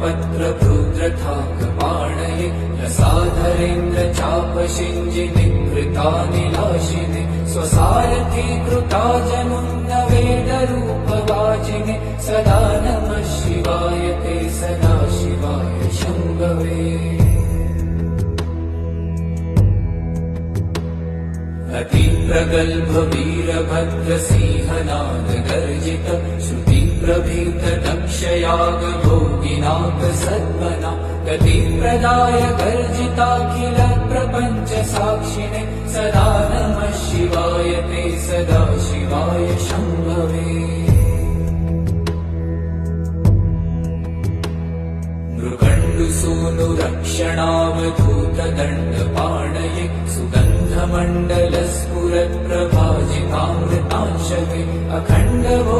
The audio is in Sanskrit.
पत्रभृद्रथाकपाणये रसाधरेन्द्र चापशिञ्जिनिकृतानिलाशिने स्वसारथी कृता जनुन्न वेदरूपवाचिने सदा नमः शिवाय ते सदा शिवाय शम्भवे। अतिप्रगल्भ वीरभद्रसिंहनाद गर्जित श्रुतिप्रभीत दक्षयाग भोगिनाथ सद्मना गतिप्रदाय गर्जिताखिल प्रपञ्च साक्षिणे सदा नमः शिवाय ते सदा शिवाय शम्भवे। मृकण्डुसूनुरक्षणावधूतदण्डपाणये सुगन्धमण्डलस्फुरत्प्रभाजितामृतांशवे अखण्डवो